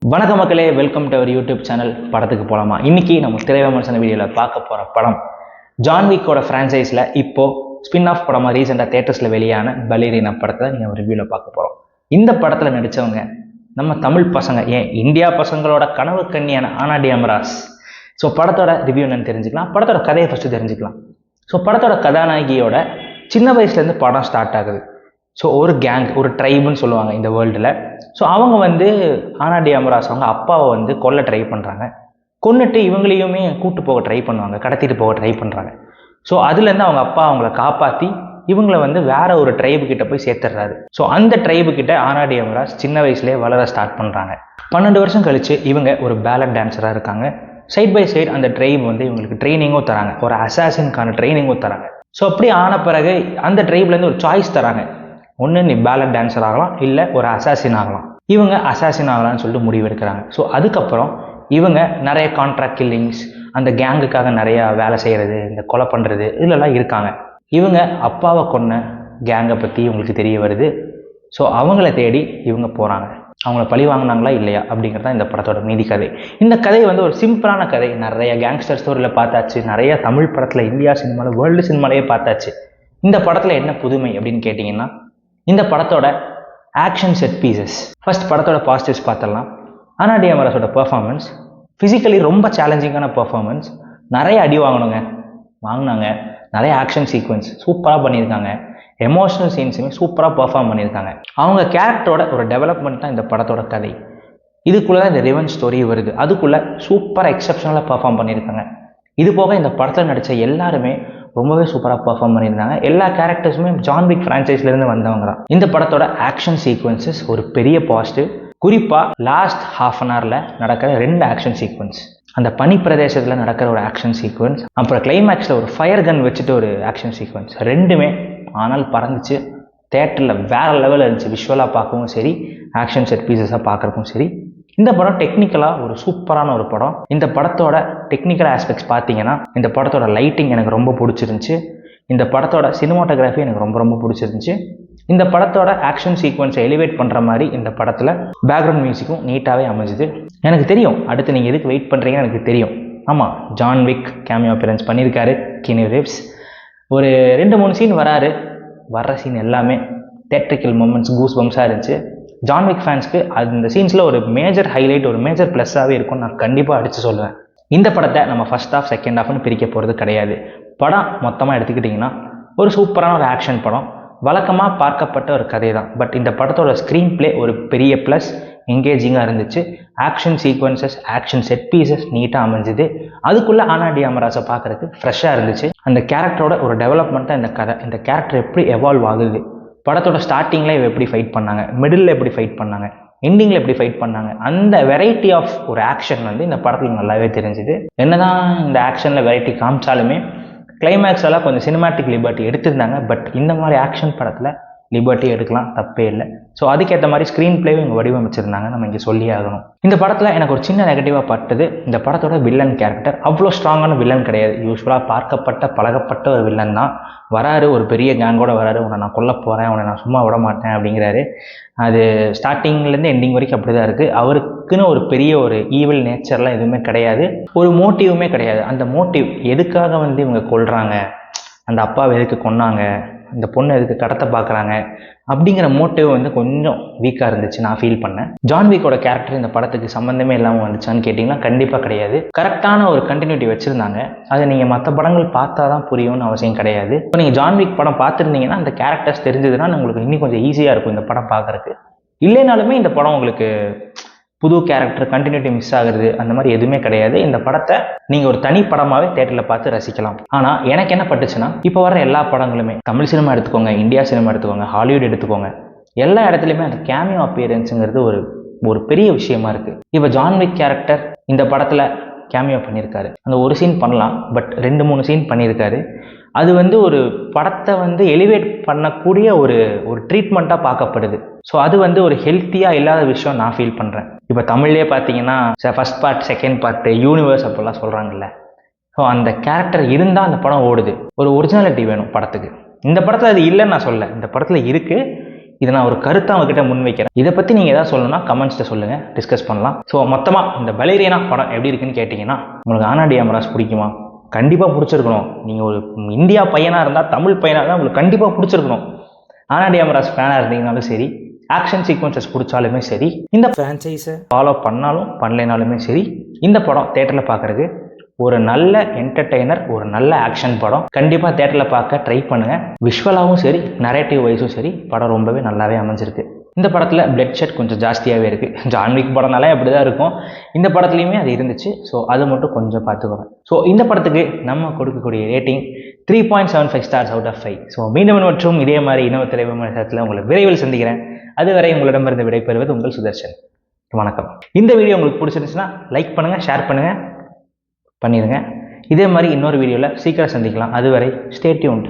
வணக்க மக்களே, welcome to our YouTube channel. படத்துக்கு போகலாமா? இன்னைக்கு நம்ம திரை விமர்சன வீடியோவில் பார்க்க போகிற படம் ஜான் விக்கோட ஃப்ரான்ச்சைஸில் இப்போது ஸ்பின் ஆஃப் படமாக ரீசெண்டாக தேட்டர்ஸில் வெளியான பலேரினா படத்தை நீங்கள் ரிவ்யூவில் பார்க்க போகிறோம். இந்த படத்தில் நடித்தவங்க நம்ம தமிழ் பசங்க, ஏன் இந்தியா பசங்களோட கனவு கண்ணியான ஆனா டி அமராஸ். ஸோ படத்தோட ரிவ்யூ என்னன்னு தெரிஞ்சுக்கலாம். படத்தோட கதையை ஃபஸ்ட்டு தெரிஞ்சுக்கலாம். ஸோ படத்தோட கதாநாயகியோட சின்ன வயசுலேருந்து படம் ஸ்டார்ட் ஆகுது. ஸோ ஒரு கேங், ஒரு ட்ரைபுன்னு சொல்லுவாங்க இந்த வேர்ல்டில். ஸோ அவங்க ஆனா டி அமராஸ் அவங்க அப்பாவை கொல்ல ட்ரை பண்ணுறாங்க. கொன்னுட்டு இவங்களையுமே கூட்டு போக ட்ரை பண்ணுவாங்க, கடத்திட்டு போக ட்ரை பண்ணுறாங்க. ஸோ அதுலேருந்து அவங்க அப்பா அவங்கள காப்பாற்றி இவங்களை வேற ஒரு ட்ரைபு கிட்ட போய் சேர்த்துடுறாரு. ஸோ அந்த ட்ரைபு கிட்ட ஆனா டி அமராஸ் சின்ன வயசுலேயே வளர ஸ்டார்ட் பண்ணுறாங்க. 12 வருஷம் கழிச்சு இவங்க ஒரு பேலட் டான்ஸராக இருக்காங்க. சைட் பை சைடு அந்த ட்ரைப் இவங்களுக்கு ட்ரைனிங்கும் தராங்க, ஒரு அசாசின்கான ட்ரைனிங்கும் தராங்க. ஸோ அப்படி ஆன பிறகு அந்த ட்ரைப்லேருந்து ஒரு சாய்ஸ் தராங்க. ஒன்று நீ பேலட் டான்ஸர் ஆகலாம், இல்லை ஒரு அசாசின் ஆகலாம். இவங்க அசாசின் ஆகலாம்னு சொல்லிட்டு முடிவு எடுக்கிறாங்க. ஸோ அதுக்கப்புறம் இவங்க நிறைய கான்ட்ராக்ட் கில்லிங்ஸ், அந்த கேங்குக்காக நிறையா வேலை செய்கிறது, இந்த கொலை பண்ணுறது இதெல்லாம் இருக்காங்க. இவங்க அப்பாவை கொன்ன கேங்கை பற்றி இவங்களுக்கு தெரிய வருது. ஸோ அவங்கள தேடி இவங்க போகிறாங்க. அவங்கள பழி வாங்கினாங்களா இல்லையா அப்படிங்கிறது இந்த படத்தோட மீதி கதை. இந்த கதை ஒரு சிம்பிளான கதை. நிறைய கேங்ஸ்டர் ஸ்டோரியில் பார்த்தாச்சு, நிறைய தமிழ் படத்தில், இந்தியா சினிமாவில், வேர்ல்டு சினிமாலேயே பார்த்தாச்சு. இந்த படத்தில் என்ன புதுமை அப்படின்னு கேட்டிங்கன்னா, இந்த படத்தோட ஆக்ஷன் செட் பீசஸ். ஃபர்ஸ்ட் படத்தோட பாசிட்டிவ்ஸ் பார்த்துடலாம். ஆனா டி அமராஸோட பெர்ஃபார்மன்ஸ் ஃபிசிக்கலி ரொம்ப சேலஞ்சிங்கான பெர்ஃபார்மன்ஸ். நிறைய அடி வாங்கினாங்க. நிறைய ஆக்ஷன் சீக்வன்ஸ் சூப்பராக பண்ணியிருக்காங்க. எமோஷனல் சீன்ஸுமே சூப்பராக பெர்ஃபார்ம் பண்ணியிருக்காங்க. அவங்க கேரக்டரோட ஒரு டெவலப்மெண்ட் தான் இந்த படத்தோட கதை. இதுக்குள்ளே தான் இந்த ரிவெஞ்ச் ஸ்டோரி வருது. அதுக்குள்ளே சூப்பராக எக்ஸப்ஷனலாக பெர்ஃபார்ம் பண்ணியிருக்காங்க. இது போக இந்த படத்தில் நடித்த எல்லாருமே ரொம்பவே சூப்பராக பெர்ஃபார்ம் பண்ணியிருந்தாங்க. எல்லா கேரக்டர்ஸுமே ஜான் விக் ஃப்ரான்ச்சைஸ்லேருந்து வந்தவங்க தான். இந்த படத்தோட ஆக்ஷன் சீக்வன்சஸ் ஒரு பெரிய பாசிட்டிவ். குறிப்பாக லாஸ்ட் ½ அன் ஹவரில் நடக்கிற 2 ஆக்ஷன் சீக்வன்ஸ், அந்த பனி பிரதேசத்தில் நடக்கிற ஒரு ஆக்ஷன் சீக்வன்ஸ், அப்புறம் கிளைமேக்ஸில் ஒரு ஃபயர் கன் வச்சுட்டு ஒரு ஆக்ஷன் சீக்வன்ஸ், ரெண்டுமே ஆனால் பறந்துச்சு. தேட்டரில் வேறு லெவலில் இருந்துச்சு. விஷுவலாக பார்க்கவும் சரி, ஆக்ஷன் செட் பீசஸாக பார்க்குறக்கும் சரி. இந்த படம் டெக்னிக்கலாக ஒரு சூப்பரான ஒரு படம். இந்த படத்தோட டெக்னிக்கல் ஆஸ்பெக்ட்ஸ் பார்த்தீங்கன்னா, இந்த படத்தோட லைட்டிங் எனக்கு ரொம்ப பிடிச்சிருந்துச்சு. இந்த படத்தோட சினிமாட்டோகிராஃபி எனக்கு ரொம்ப பிடிச்சிருந்துச்சு. இந்த படத்தோட ஆக்ஷன் சீக்வன்ஸை எலிவேட் பண்ணுற மாதிரி இந்த படத்தில் பேக்ரவுண்ட் மியூசிக்கும் நீட்டாகவே அமைஞ்சுது. எனக்கு தெரியும் அடுத்து நீங்கள் எதுக்கு வெயிட் பண்ணுறீங்கன்னு எனக்கு தெரியும். ஆமாம், ஜான் விக் கேமியோ அப்பியரன்ஸ் பண்ணியிருக்காரு கீனு ரீவ்ஸ். ஒரு 2-3 சீன் வர்ற சீன் எல்லாமே தேட்ரிக்கல் மூமெண்ட்ஸ், கூஸ் பம்ஸாக இருந்துச்சு. ஜான் விக் ஃபேன்ஸ்க்கு அந்த சீன்ஸில் ஒரு மேஜர் ஹைலைட், ஒரு மேஜர் ப்ளஸ்ஸாகவே இருக்கும்னு நான் கண்டிப்பாக அடித்து சொல்லுவேன். இந்த படத்தை நம்ம ஃபர்ஸ்ட் ஹாஃப் செகண்ட் ஹாஃப்னு பிரிக்க போகிறது கிடையாது. படம் மொத்தமாக எடுத்துக்கிட்டிங்கன்னா ஒரு சூப்பரான ஒரு ஆக்ஷன் படம், வழக்கமாக பார்க்கப்பட்ட ஒரு கதை தான். பட் இந்த படத்தோட ஸ்க்ரீன் பிளே ஒரு பெரிய ப்ளஸ், என்கேஜிங்காக இருந்துச்சு. Action sequences, action set pieces நீட்டாக அமைஞ்சுது. அதுக்குள்ளே ஆனா டி அமராஸை பார்க்குறதுக்கு ஃப்ரெஷ்ஷாக இருந்துச்சு. அந்த கேரக்டரோட ஒரு டெவலப்மெண்ட்டாக இந்த கதை, இந்த கேரக்டர் எப்படி எவால்வ் ஆகுது, படத்தோட ஸ்டார்டிங்கில் இவ எப்படி ஃபைட் பண்ணாங்க, மிடில் எப்படி ஃபைட் பண்ணாங்க, எண்டிங்கில் எப்படி ஃபைட் பண்ணாங்க, அந்த வெரைட்டி ஆஃப் ஒரு ஆக்ஷன் இந்த படத்தில் நல்லாவே தெரிஞ்சுது. என்னதான் இந்த ஆக்ஷனில் வெரைட்டி காமிச்சாலுமே கிளைமேக்ஸ் எல்லாம் கொஞ்சம் சினிமாட்டிக் லிபர்ட்டி எடுத்திருந்தாங்க. பட் இந்த மாதிரி ஆக்ஷன் படத்தில் லிபர்ட்டி எடுக்கலாம், தப்பே இல்லை. ஸோ அதுக்கேற்ற மாதிரி ஸ்க்ரீன் பிளேவும் இங்கே வடிவமைச்சிருந்தாங்க, நம்ம இங்கே சொல்லியே ஆகணும். இந்த படத்தில் எனக்கு ஒரு சின்ன நெகட்டிவாக பட்டது, இந்த படத்தோட வில்லன் கேரக்டர் அவ்வளோ ஸ்ட்ராங்கான வில்லன் கிடையாது. யூஸ்வலாக பார்க்கப்பட்ட பழகப்பட்ட ஒரு வில்லன் தான். வராரு, ஒரு பெரிய கேங்கோட வராரு, உன்னை நான் கொல்ல போகிறேன், உன்னை நான் சும்மா விட மாட்டேன் அப்படிங்கிறாரு. அது ஸ்டார்டிங்லேருந்து எண்டிங் வரைக்கும் அப்படி தான் இருக்குது. அவருக்குன்னு ஒரு பெரிய ஒரு ஈவில் நேச்சர்லாம் எதுவுமே கிடையாது, ஒரு மோட்டிவுமே கிடையாது. அந்த மோட்டிவ் எதுக்காக இவங்க கொல்றாங்க, அந்த அப்பாவை எதுக்கு கொன்னாங்க, இந்த பொண்ணை எதுக்கு கடத்த பார்க்குறாங்க அப்படிங்கிற மோட்டிவ் கொஞ்சம் வீக்காக இருந்துச்சு, நான் ஃபீல் பண்ணேன். ஜான் விக்கோட கேரக்டர் இந்த படத்துக்கு சம்மந்தமே இல்லாமல் வந்துச்சான்னு கேட்டிங்கன்னா கண்டிப்பாக கிடையாது. கரெக்டான ஒரு கண்டினியூட்டி வச்சுருந்தாங்க. அதை நீங்கள் மற்ற படங்கள் பார்த்தா தான் புரியும்னு அவசியம் கிடையாது. இப்போ நீங்கள் ஜான் விக் படம் பார்த்துருந்தீங்கன்னா அந்த கேரக்டர்ஸ் தெரிஞ்சதுன்னா உங்களுக்கு இன்னும் கொஞ்சம் ஈஸியாக இருக்கும் இந்த படம் பார்க்குறதுக்கு. இல்லைனாலுமே இந்த படம் உங்களுக்கு புது கேரக்டர், கண்டினியூட்டி மிஸ் ஆகுறது அந்த மாதிரி எதுவுமே கிடையாது. இந்த படத்தை நீங்கள் ஒரு தனி படமாகவே தேட்டரில் பார்த்து ரசிக்கலாம். ஆனால் எனக்கு என்ன பட்டுச்சுன்னா, இப்போ வர எல்லா படங்களுமே, தமிழ் சினிமா எடுத்துக்கோங்க, இந்தியா சினிமா எடுத்துக்கோங்க, ஹாலிவுட் எடுத்துக்கோங்க, எல்லா இடத்துலையுமே அந்த கேமியோ அப்பியரன்ஸுங்கிறது ஒரு பெரிய விஷயமா இருக்குது. இப்போ ஜான் விக் கேரக்டர் இந்த படத்தில் கேமியோ பண்ணியிருக்காரு. அந்த ஒரு சீன் பண்ணலாம், பட் 2-3 சீன் பண்ணியிருக்காரு. அது ஒரு படத்தை எலிவேட் பண்ணக்கூடிய ஒரு ட்ரீட்மெண்ட்டாக பார்க்கப்படுது. ஸோ அது ஒரு ஹெல்த்தியாக இல்லாத விஷயம் நான் ஃபீல் பண்ணுறேன். இப்போ தமிழ்லேயே பார்த்தீங்கன்னா first part, second part, universe அப்படிலாம் சொல்கிறாங்கல்ல. ஸோ அந்த கேரக்டர் இருந்தால் அந்த படம் ஓடுது. ஒரு ஒரிஜினாலிட்டி வேணும் படத்துக்கு. இந்த படத்தில் அது இல்லைன்னு நான் சொல்ல, இந்த படத்தில் இருக்குது. இதை நான் ஒரு கருத்தை அவங்ககிட்ட முன்வைக்கிறேன். இதை பற்றி நீங்கள் எதாவது சொல்லணும்னா கமெண்ட்ஸில் சொல்லுங்கள், டிஸ்கஸ் பண்ணலாம். ஸோ மொத்தமாக இந்த பலேரினா படம் எப்படி இருக்குன்னு கேட்டிங்கன்னா, உங்களுக்கு ஆனா டி அமராஸ் பிடிக்குமா? கண்டிப்பாக பிடிச்சிருக்கணும். நீங்கள் ஒரு இந்தியா பையனாக இருந்தால், தமிழ் பையனாக இருந்தால் உங்களுக்கு கண்டிப்பாக பிடிச்சிருக்கணும். ஆனா டி அமராஸ் ஃபேனாக இருந்தீங்கனாலும் சரி, ஆக்ஷன் சீக்வன்சஸ் பிடிச்சாலுமே சரி, இந்த ஃப்ரான்ச்சைஸை ஃபாலோ பண்ணாலும் பண்ணலைனாலுமே சரி, இந்த படம் தேட்டரில் பார்க்குறதுக்கு ஒரு நல்ல என்டர்டெய்னர், ஒரு நல்ல ஆக்ஷன் படம். கண்டிப்பாக தேட்டரில் பார்க்க ட்ரை பண்ணுங்கள். விஷுவலாகவும் சரி, நரேட்டிவ் வைஸும் சரி, படம் ரொம்பவே நல்லாவே அமைஞ்சிருக்கு. இந்த படத்தில் பிளட் ஷெட் கொஞ்சம் ஜாஸ்தியாகவே இருக்குது. ஜான் விக் படம்னாலே அப்படி தான் இருக்கும். இந்த படத்துலையுமே அது இருந்துச்சு. ஸோ அது மட்டும் கொஞ்சம் பார்த்துக்கோங்க. ஸோ இந்த படத்துக்கு நம்ம கொடுக்கக்கூடிய rating 3.75 stars out of 5. So மீண்டும் மற்றும் இதே மாதிரி இன்னொரு திரைவிமர்சனத்தில் உங்களை விரைவில் சந்திக்கிறேன். அதுவரை உங்களிடமிருந்து விடைபெறுவது உங்கள் சுதர்ஷன். வணக்கம். இந்த வீடியோ உங்களுக்கு பிடிச்சிருந்துச்சுன்னா லைக் பண்ணுங்கள், ஷேர் பண்ணுங்கள், பண்ணிடுங்க. இதே மாதிரி இன்னொரு வீடியோவில் சீக்கிரம் சந்திக்கலாம். அதுவரை ஸ்டே டியூன்ட்.